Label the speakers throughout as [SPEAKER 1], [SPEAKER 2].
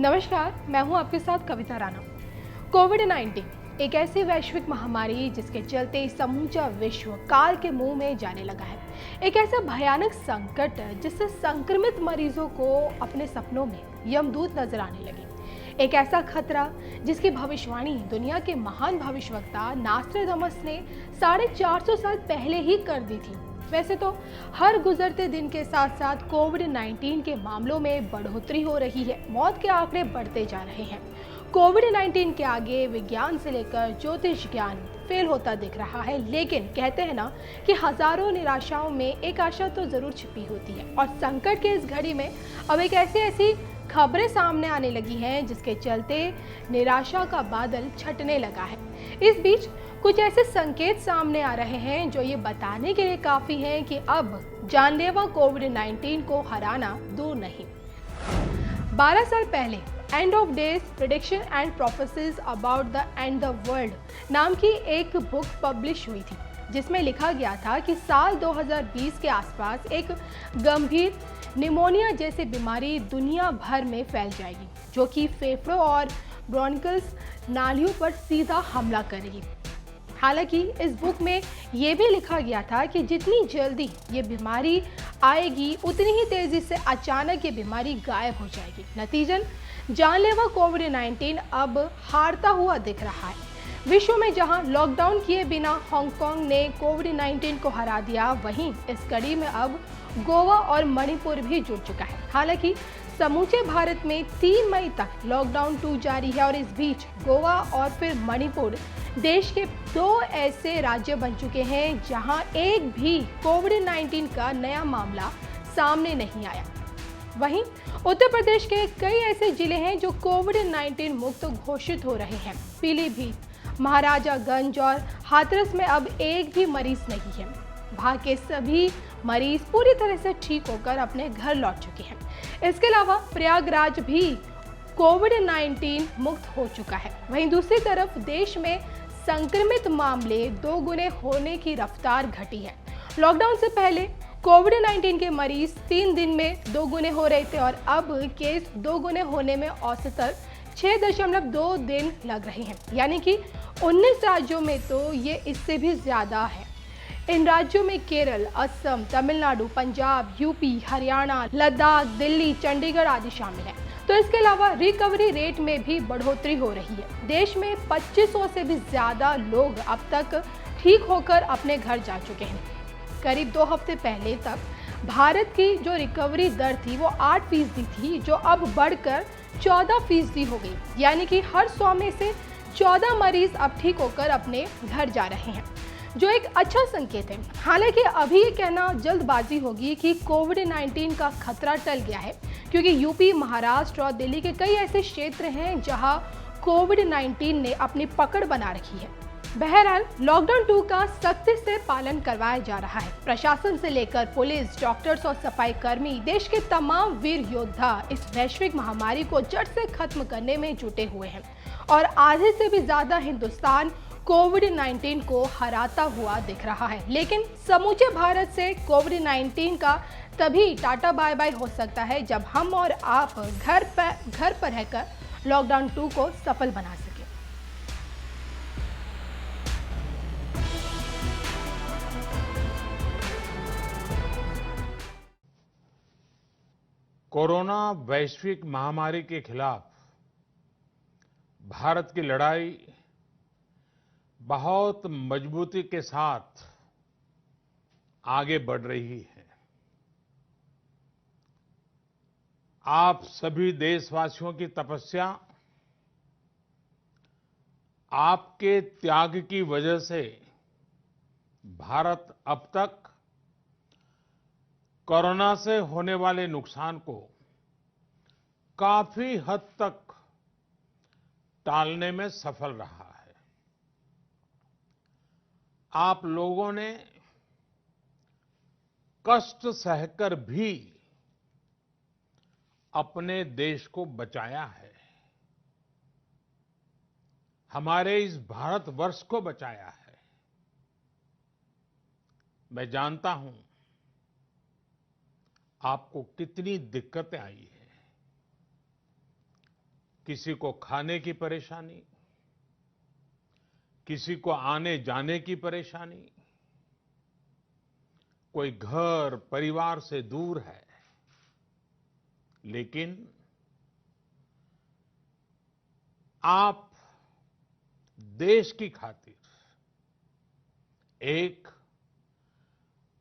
[SPEAKER 1] नमस्कार, मैं हूं आपके साथ कविता राणा। कोविड-19 एक ऐसी वैश्विक महामारी जिसके चलते समूचा विश्व काल के मुंह में जाने लगा है। एक ऐसा भयानक संकट जिससे संक्रमित मरीजों को अपने सपनों में यमदूत नजर आने लगे। एक ऐसा खतरा जिसकी भविष्यवाणी दुनिया के महान भविष्यवक्ता नास्ट्राडामस ने 450 साल पहले ही कर दी थी। वैसे तो हर गुजरते दिन के साथ साथ कोविड-19 के मामलों में बढ़ोतरी हो रही है, मौत के आंकड़े बढ़ते जा रहे हैं। कोविड-19 के आगे विज्ञान से लेकर ज्योतिष ज्ञान फेल होता दिख रहा है, लेकिन कहते हैं ना कि हजारों निराशाओं में एक आशा तो जरूर छिपी होती है। और संकट के इस घड़ी में अब एक ऐसी खबरें सामने आने लगी हैं जिसके चलते निराशा का बादल छटने लगा है। इस बीच कुछ ऐसे संकेत सामने आ रहे हैं जो ये बताने के लिए काफी हैं कि अब जानलेवा कोविड-19 को हराना दूर नहीं। 12 साल पहले end of days prediction and prophecies about the end the world नाम की एक बुक पब्लिश हुई थी, जिसमें लिखा गया था कि साल 2020 के आसपास एक गंभीर निमोनिया जैसी बीमारी दुनिया भर में फैल जाएगी, जो कि फेफड़ों और ब्रोंकियल्स नालियों पर सीधा हमला करेगी। हालांकि इस बुक में ये भी लिखा गया था कि जितनी जल्दी ये बीमारी आएगी उतनी ही तेजी से अचानक ये बीमारी गायब हो जाएगी। नतीजन जानलेवा कोविड-19 अब हारता हुआ दिख रहा है। विश्व में जहां लॉकडाउन किए बिना हांगकांग ने कोविड-19 को हरा दिया, वहीं इस कड़ी में अब गोवा और मणिपुर भी जुड़ चुका है। हालांकि समूचे भारत में 3 मई तक लॉकडाउन 2 जारी है और इस बीच गोवा और फिर मणिपुर देश के 2 ऐसे राज्य बन चुके हैं जहां एक भी कोविड-19 का नया मामला सामने नहीं आया। वहीं उत्तर प्रदेश के कई ऐसे जिले हैं जो कोविड-19 मुक्त घोषित हो रहे हैं। पीलीभीत, महाराजागंज और हाथरस में अब एक भी मरीज नहीं है। वहां के सभी मरीज पूरी तरह से ठीक होकर अपने घर लौट चुके हैं। इसके अलावा प्रयागराज भी कोविड-19 मुक्त हो चुका है। वहीं दूसरी तरफ देश में संक्रमित मामले 2 गुने होने की रफ्तार घटी है। लॉकडाउन से पहले कोविड-19 के मरीज 3 दिन में 2 गुने हो रहे थे और अब केस 2 गुने होने में औसतन 6.2 दिन लग रहे हैं। यानी कि 19 राज्यों में तो ये इससे भी ज्यादा है। इन राज्यों में केरल, असम, तमिलनाडु, पंजाब, यूपी, हरियाणा, लद्दाख, दिल्ली, चंडीगढ़ आदि शामिल हैं। तो इसके अलावा रिकवरी रेट में भी बढ़ोतरी हो रही है। देश में 2500 से भी ज्यादा लोग अब तक ठीक होकर अपने घर जा चुके हैं। करीब 2 हफ्ते पहले तक भारत की जो रिकवरी दर थी वो 8% थी, जो अब बढ़कर 14% हो गई। यानी कि हर 100 में से 14 मरीज अब ठीक होकर अपने घर जा रहे हैं, जो एक अच्छा संकेत है। हालांकि अभी ये कहना जल्दबाजी होगी कि कोविड-19 का खतरा टल गया है, क्योंकि यूपी, महाराष्ट्र और दिल्ली के कई ऐसे क्षेत्र हैं जहां कोविड-19 ने अपनी पकड़ बना रखी है। बहरहाल लॉकडाउन 2 का सख्ती से पालन करवाया जा रहा है। प्रशासन से लेकर पुलिस, डॉक्टर्स और सफाई कर्मी, देश के तमाम वीर योद्धा इस वैश्विक महामारी को जड़ से खत्म करने में जुटे हुए हैं और आधे से भी ज्यादा हिंदुस्तान कोविड-19 को हराता हुआ दिख रहा है। लेकिन समूचे भारत से कोविड-19 का तभी टाटा बाय बाय हो सकता है जब हम और आप घर पर रहकर लॉकडाउन 2 को सफल बना सकें।
[SPEAKER 2] कोरोना वैश्विक महामारी के खिलाफ भारत की लड़ाई बहुत मजबूती के साथ आगे बढ़ रही है। आप सभी देशवासियों की तपस्या, आपके त्याग की वजह से भारत अब तक कोरोना से होने वाले नुकसान को काफी हद तक टालने में सफल रहा है। आप लोगों ने कष्ट सहकर भी अपने देश को बचाया है, हमारे इस भारतवर्ष को बचाया है। मैं जानता हूं आपको कितनी दिक्कतें आई हैं, किसी को खाने की परेशानी, किसी को आने जाने की परेशानी, कोई घर परिवार से दूर है, लेकिन आप देश की खातिर एक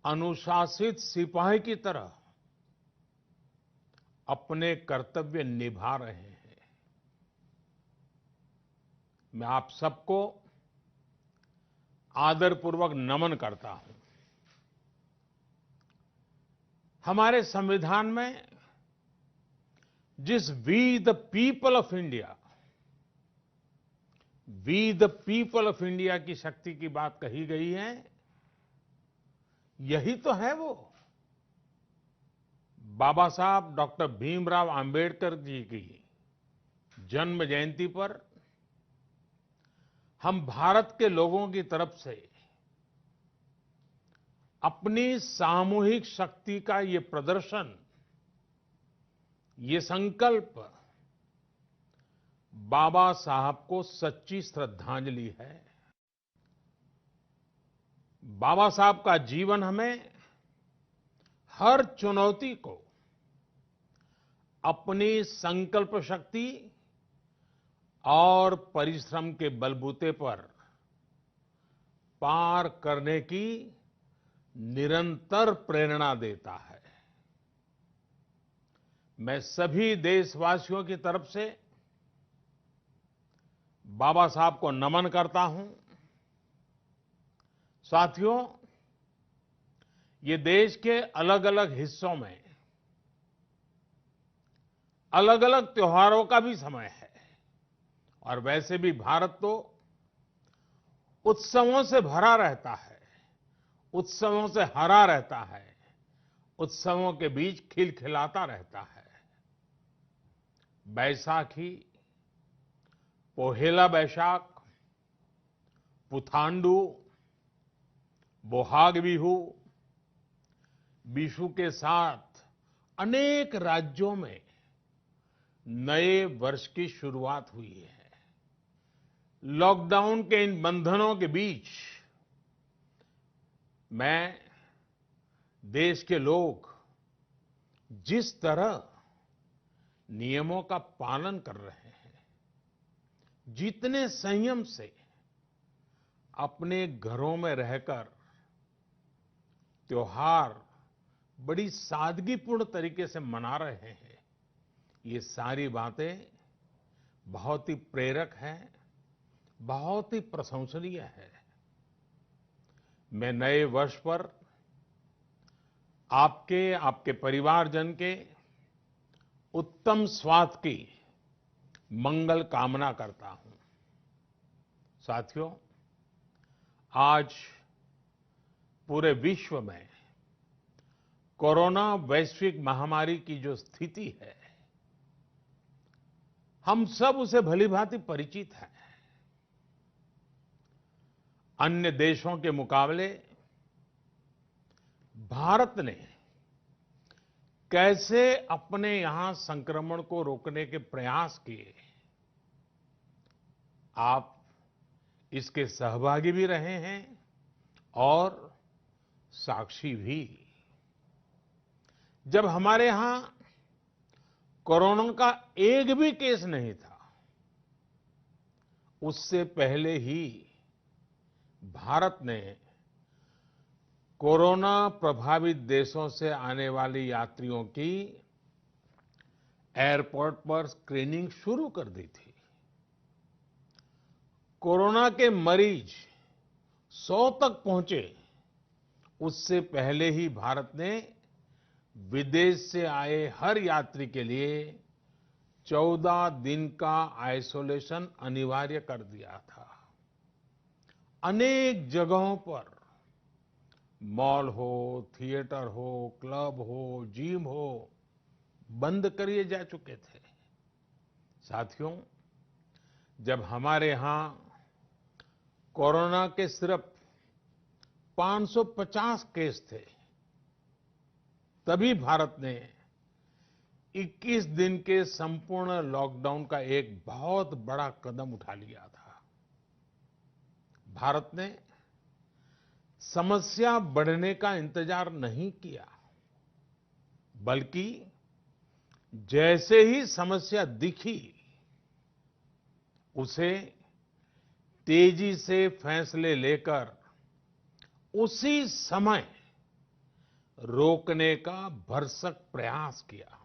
[SPEAKER 2] अनुशासित सिपाही की तरह अपने कर्तव्य निभा रहे हैं। मैं आप सबको आदरपूर्वक नमन करता हूं। हमारे संविधान में जिस we the people of India, we the people of India की शक्ति की बात कही गई है, यही तो है वो। बाबा साहब डॉक्टर भीमराव अंबेडकर जी की जन्म जयंती पर हम भारत के लोगों की तरफ से अपनी सामूहिक शक्ति का ये प्रदर्शन, ये संकल्प बाबा साहब को सच्ची श्रद्धांजलि है। बाबा साहब का जीवन हमें हर चुनौती को अपनी संकल्प शक्ति और परिश्रम के बलबूते पर पार करने की निरंतर प्रेरणा देता है। मैं सभी देशवासियों की तरफ से बाबा साहब को नमन करता हूं। साथियों, ये देश के अलग अलग हिस्सों में अलग अलग त्योहारों का भी समय है, और वैसे भी भारत तो उत्सवों से भरा रहता है, उत्सवों से हरा रहता है, उत्सवों के बीच खिलखिलाता रहता है। बैसाखी, पोहेला बैशाख, पुथांडू, बोहाग बिहू, बिशु के साथ अनेक राज्यों में नए वर्ष की शुरुआत हुई है। लॉकडाउन के इन बंधनों के बीच मैं देश के लोग जिस तरह नियमों का पालन कर रहे हैं, जितने संयम से अपने घरों में रहकर त्योहार बड़ी सादगीपूर्ण तरीके से मना रहे हैं, ये सारी बातें बहुत ही प्रेरक हैं, बहुत ही प्रशंसनीय है। मैं नए वर्ष पर आपके परिवारजन के उत्तम स्वास्थ्य की मंगल कामना करता हूं। साथियों, आज पूरे विश्व में कोरोना वैश्विक महामारी की जो स्थिति है, हम सब उसे भलीभांति परिचित हैं। अन्य देशों के मुकाबले भारत ने कैसे अपने यहां संक्रमण को रोकने के प्रयास किए, आप इसके सहभागी भी रहे हैं और साक्षी भी। जब हमारे यहां कोरोना का एक भी केस नहीं था, उससे पहले ही भारत ने कोरोना प्रभावित देशों से आने वाले यात्रियों की एयरपोर्ट पर स्क्रीनिंग शुरू कर दी थी। कोरोना के मरीज 100 तक पहुंचे, उससे पहले ही भारत ने विदेश से आए हर यात्री के लिए 14 दिन का आइसोलेशन अनिवार्य कर दिया था। अनेक जगहों पर मॉल हो, थिएटर हो, क्लब हो, जिम हो, बंद करिए जा चुके थे। साथियों, जब हमारे यहां कोरोना के सिर्फ 550 केस थे, तभी भारत ने 21 दिन के संपूर्ण लॉकडाउन का एक बहुत बड़ा कदम उठा लिया था। भारत ने समस्या बढ़ने का इंतजार नहीं किया, बल्कि जैसे ही समस्या दिखी, उसे तेजी से फैसले लेकर उसी समय रोकने का भरसक प्रयास किया।